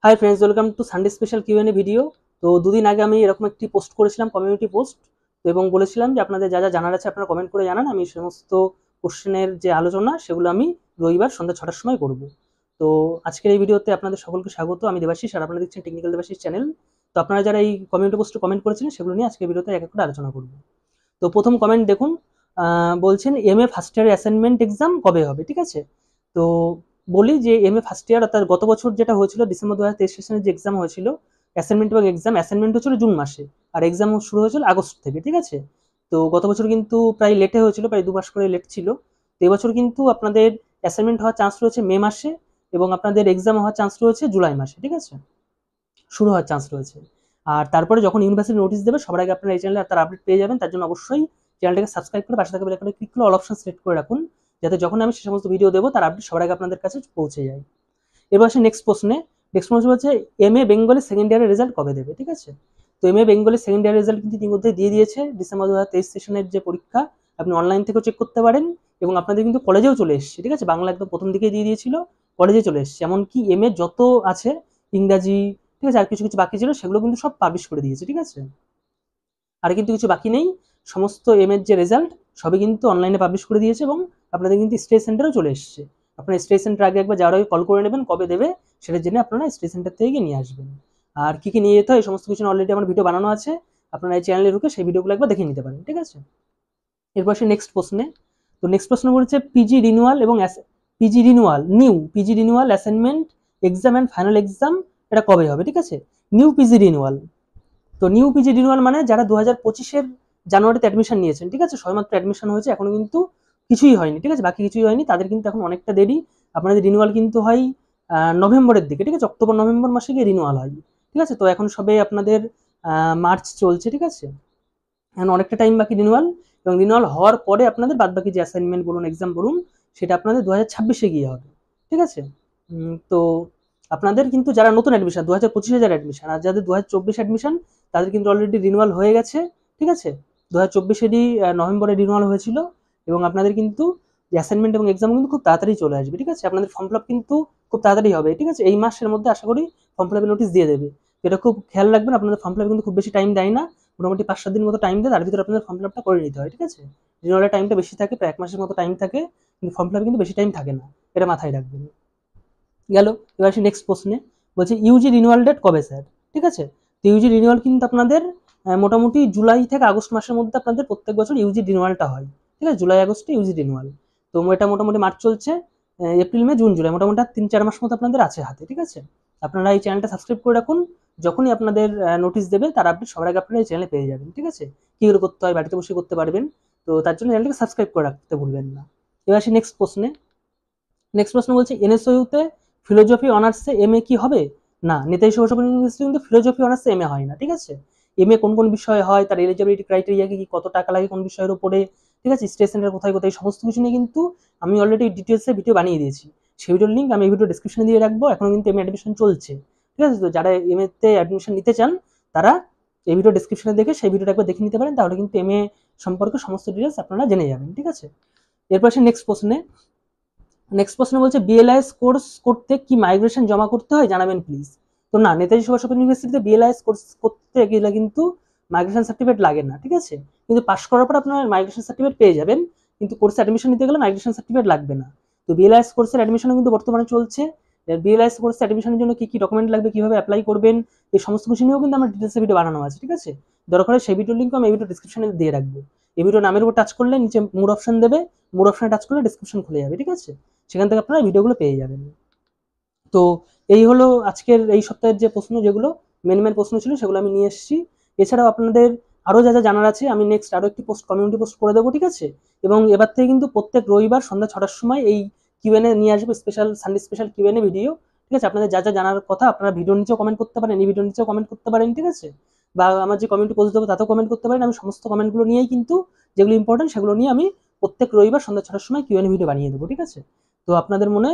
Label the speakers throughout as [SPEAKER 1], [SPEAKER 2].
[SPEAKER 1] High friends, welcome to Sunday special QnA video. তো দুদিন আগে আমি এরকম একটি পোস্ট করেছিলাম, কমিউনিটি পোস্ট, তো এবং বলেছিলাম যে আপনাদের যা যা জানার আছে আপনারা কমেন্ট করে জানান। আমি সমস্ত কোশ্চেনের যে আলোচনা সেগুলো আমি রবিবার সন্ধ্যা 6টার সময় করব। তো আজকের এই ভিডিওতে আপনাদের সকলকে স্বাগত। আমি দেবাশিস আর আপনারা দেখছেন টেকনিক্যাল দেবাশিস চ্যানেল। তো আপনারা যারা এই কমিউনিটি পোস্টে কমেন্ট করেছিলেন সেগুলো নিয়ে আজকের ভিডিওতে এক এক করে আলোচনা করব। তো প্রথম কমেন্ট দেখুন, বলছেন MA first year assignment exam কবে হবে। ঠিক আছে, তো বলি যে এমএ ফার্স্ট ইয়ার অর্থাৎ গত বছর যেটা হয়েছিল ডিসেম্বর 2023 সেশনের যে এক্সাম হয়েছিল অ্যাসাইনমেন্ট এবং অ্যাসাইনমেন্ট হচ্ছিল জুন মাসে আর এক্সাম শুরু হয়েছিল আগস্ট থেকে। ঠিক আছে, তো গত বছর কিন্তু প্রায় লেটে হয়েছিল, প্রায় 2 মাস করে লেট ছিল। তো এবছর কিন্তু আপনাদের অ্যাসাইনমেন্ট হওয়ার চান্স রয়েছে মে মাসে এবং আপনাদের এক্সাম হওয়ার চান্স রয়েছে জুলাই মাসে। ঠিক আছে, শুরু হওয়ার চান্স রয়েছে। আর তারপরে যখন ইউনিভার্সিটি নোটিশ দেবে সবার আগে আপনারা এই চ্যানেলে তার আপডেট পেয়ে যাবেন। তার জন্য অবশ্যই চ্যানেলটাকে সাবস্ক্রাইব করে পাশে থাকা বেল আইকনে ক্লিক করে অল অপশন সিলেক্ট করে রাখুন, যাতে যখন আমি সে সমস্ত ভিডিও দেবো তার আপডেট সবার আগে আপনাদের কাছে পৌঁছে যায়। এবার আসে নেক্সট প্রশ্নে হচ্ছে এমএ বেঙ্গলি সেকেন্ড ইয়ারের রেজাল্ট কবে দেবে। ঠিক আছে, তো এমএ বেঙ্গলি সেকেন্ড ইয়ারের রেজাল্ট কিন্তু ইতিমধ্যে দিয়ে দিয়েছে। ডিসেম্বর 2023 সেশনের যে পরীক্ষা আপনি অনলাইন থেকেও চেক করতে পারেন এবং আপনাদের কিন্তু কলেজেও চলে এসেছে। ঠিক আছে, বাংলা একদম প্রথম দিকে দিয়ে দিয়েছিল, কলেজে চলে এসেছে। এমনকি এমএ যত আছে ইংরাজি, ঠিক আছে, আর কিছু কিছু বাকি ছিল সেগুলো কিন্তু সব পাবলিশ করে দিয়েছে। ঠিক আছে, আর কিন্তু কিছু বাকি নেই, সমস্ত এম এর যে রেজাল্ট সবই কিন্তু অনলাইনে পাবলিশ করে দিয়েছে এবং আপনাদের কিন্তু স্টেজ সেন্টারেও চলে এসেছে। আপনার স্টেজ সেন্টার আগে একবার যাওয়ার আগে কল করে নেবেন কবে দেবে, সেটার জন্য আপনারা স্টেজ সেন্টার থেকে নিয়ে আসবেন। আর কি কি নিয়ে যেতে হয় এই সমস্ত কিছু অলরেডি আমার ভিডিও বানানো আছে, আপনারা এই চ্যানেলে ঢুকে সেই ভিডিওগুলো একবার দেখে নিতে পারেন। ঠিক আছে, এরপর সে নেক্সট প্রশ্নে। তো নেক্সট প্রশ্ন বলছে পিজি রিনিউয়াল এবং PG renewal assignment exam and final exam এটা কবে হবে। ঠিক আছে, নিউ পিজি রিনিউয়াল, তো নিউ পিজি রিনিউয়াল মানে যারা 2025-এর জানুয়ারিতে অ্যাডমিশন নিয়েছেন। ঠিক আছে, সবেমাত্র অ্যাডমিশন হয়েছে, এখনো কিন্তু কিছুই হয়নি। ঠিক আছে, বাকি কিছুই হয়নি, তাদের কিন্তু এখন অনেকটা দেরি। আপনাদের রিনিউয়াল কিন্তু হয় নভেম্বরের দিকে। ঠিক আছে, অক্টোবর নভেম্বর মাসে গিয়ে রিনিউয়াল হয়। ঠিক আছে, তো এখন সবে আপনাদের মার্চ চলছে। ঠিক আছে, এখন অনেকটা টাইম বাকি রিনিউয়াল, এবং রিনিউয়াল হওয়ার পরে আপনাদের বাদ বাকি যে অ্যাসাইনমেন্ট বলুন, এক্সাম বলুন, সেটা আপনাদের 2026-এ গিয়ে হবে। ঠিক আছে, তো আপনাদের কিন্তু যারা নতুন অ্যাডমিশন 2025-এ যারা অ্যাডমিশন আর যাদের 2024 অ্যাডমিশন তাদের কিন্তু অলরেডি রিনিউয়াল হয়ে গেছে। ঠিক আছে, 2024-এরই নভেম্বরে রিনিউয়াল হয়েছিল এবং আপনাদের কিন্তু অ্যাসাইনমেন্ট এবং এক্সাম কিন্তু খুব তাড়াতাড়ি চলে আসবে। ঠিক আছে, আপনাদের ফর্ম ফিল আপ কিন্তু খুব তাড়াতাড়ি হবে। ঠিক আছে, এই মাসের মধ্যে আশা করি ফর্ম ফিল আপের নোটিশ দিয়ে দেবে। এটা খুব খেয়াল রাখবেন, আপনাদের ফর্ম ফিল আপ কিন্তু খুব বেশি টাইম দেয় না, মোটামুটি 5-7 দিন মতো টাইম দেয়, তার ভিতরে আপনাদের ফর্ম ফিল আপটা করে নিতে হয়। ঠিক আছে, রিনিউয়ালের টাইমটা বেশি থাকে, প্রায় 1 মাসের মতো টাইম থাকে, কিন্তু ফর্ম ফিল আপে কিন্তু বেশি টাইম থাকে না, এটা মাথায় রাখবেন। গেল, এবার আসি নেক্সট প্রশ্নে। বলছে ইউজি রিনিউয়াল ডেট কবে স্যার। ঠিক আছে, তো ইউজি রিনিউয়াল কিন্তু আপনাদের মোটামুটি জুলাই থেকে আগস্ট মাসের মধ্যে আপনাদের প্রত্যেক বছর ইউজি রিনিউয়ালটা হয়। ঠিক আছে, জুলাই আগস্টে ইউজি রিনিউয়াল, তো এটা মোটামুটি মার্চ চলছে, এপ্রিল মে জুন জুলাই, মোটামুটি 3-4 মাস মতো আপনাদের আছে হাতে। ঠিক আছে, আপনারা এই চ্যানেলটা সাবস্ক্রাইব করে রাখুন, যখনই আপনাদের নোটিশ দেবে তার আপডেট সবার আগে আপনারা এই চ্যানেলে পেয়ে যাবেন। ঠিক আছে, কি করে করতে হয় বাড়িতে বসে করতে পারবেন, তো তার জন্য চ্যানেলটাকে সাবস্ক্রাইব করে রাখতে ভুলবেন না। এবার আসি নেক্সট প্রশ্নে। নেক্সট প্রশ্ন বলছে এনএসইউতে ফিলোজফি অনার্সে এমএ কি হবে না। নেতাজি সুভাষচন্দ্র ইউনিভার্সিটি কিন্তু ফিলোজফি অনার্সে এমএ হয় না। ঠিক আছে, এমএ কোন কোন বিষয়ে হয়, তার এলিজিবিলিটি ক্রাইটেরিয়া কি, কত টাকা লাগে কোন বিষয়ের উপরে, ঠিক আছে, স্টেজ সেন্টার কোথায় কোথায়, সমস্ত কিছু নিয়ে কিন্তু আমি অলরেডি ডিটেলসে ভিডিও বানিয়ে দিয়েছি। সেই ভিডিওর লিঙ্ক আমি এই ভিডিও ডিসক্রিপশনে দিয়ে রাখবো। এখন কিন্তু এমএ অ্যাডমিশন চলছে। ঠিক আছে, তো যারা এমএতে অ্যাডমিশন নিতে চান তারা এই ভিডিও ডিসক্রিপশনে দেখে সেই ভিডিওটা একবার দেখে নিতে পারেন, তাহলে কিন্তু এমএ সম্পর্কে সমস্ত ডিটেলস আপনারা জেনে যাবেন। ঠিক আছে, এরপর আসে নেক্সট প্রশ্ন বলছে বিএলআইএস কোর্স করতে কি মাইগ্রেশন জমা করতে হয় জানাবেন প্লিজ। তো না, নেতাজি সুভাষচন্দ্র ইউনিভার্সিটিতে বিএলআইএস কোর্স করতে গেলে কিন্তু মাইগ্রেশন সার্টিফিকেট লাগে না। ঠিক আছে, কিন্তু পাস করার পর আপনার মাইগ্রেশন সার্টিফিকেট পেয়ে যাবেন, কিন্তু কোর্সে অ্যাডমিশন নিতে গেলে মাইগ্রেশন সার্টিফিকেট লাগবে না। তো বিএলআইএস কোর্সের অ্যাডমিশনও কিন্তু বর্তমানে চলছে। বিএলআইএস কোর্সে অ্যাডমিশনের জন্য কি কি ডকুমেন্ট লাগবে, কিভাবে অ্যাপ্লাই করবেন, এই সমস্ত কিছু নিয়েও কিন্তু আমার ডিটেলসে ভিডিও বানানো আছে। ঠিক আছে, দরকার হয় সেই ভিডিওর লিঙ্ক আমি এই ভিডিও ডিসক্রিপশনে দিয়ে রাখবো। এই ভিডিও নামের উপর টাচ করলে নিচে মোর অপশন দেবে, মোর অপশনে টাচ করলে ডিসক্রিপশন খুলে যাবে। ঠিক আছে, সেখান থেকে আপনারা ভিডিওগুলো পেয়ে যাবেন। তো এই হলো আজকের এই সপ্তাহের যে প্রশ্ন, যেগুলো মেন প্রশ্ন ছিল সেগুলো আমি নিয়ে এসেছি। এছাড়াও আপনাদের আরও যা যা জানার আছে আমি নেক্সট আরও একটি কমিউনিটি পোস্ট করে দেবো। ঠিক আছে, এবং এবার থেকে কিন্তু প্রত্যেক রবিবার সন্ধ্যা 6টার সময় এই কিউএনএ নিয়ে আসবো, সানডে স্পেশাল কিউএনএ ভিডিও। ঠিক আছে, আপনাদের যা যা জানার কথা আপনারা ভিডিওর নিচেও কমেন্ট করতে পারেন, এই ভিডিওর নিচেও কমেন্ট করতে পারেন। ঠিক আছে, বা আমার যে কমিউনিটি পোস্ট দেবো তাতেও কমেন্ট করতে পারেন। আমি সমস্ত কমেন্টগুলো নিয়েই কিন্তু যেগুলো ইম্পর্টেন্ট সেগুলো নিয়ে আমি প্রত্যেক রবিবার সন্ধ্যা 6টার সময় কিউএনএ ভিডিও বানিয়ে দেবো। ঠিক আছে, তো আপনাদের মনে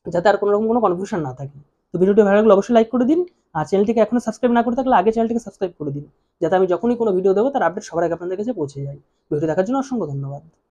[SPEAKER 1] যাতে আর কোনো রকম কোনো কনফিউশন না থাকে। তো ভিডিওটি ভালো লাগলে অবশ্যই লাইক করে দিন, আর চ্যানেলটিকে এখনো সাবস্ক্রাইব না করে থাকলে আগে চ্যানেলটিকে সাবস্ক্রাইব করে দিন, যাতে আমি যখনই কোনো ভিডিও দেবো তার আপডেট সবার আগে আপনাদের কাছে পৌঁছে যায়। ভিডিও দেখার জন্য অসংখ্য ধন্যবাদ।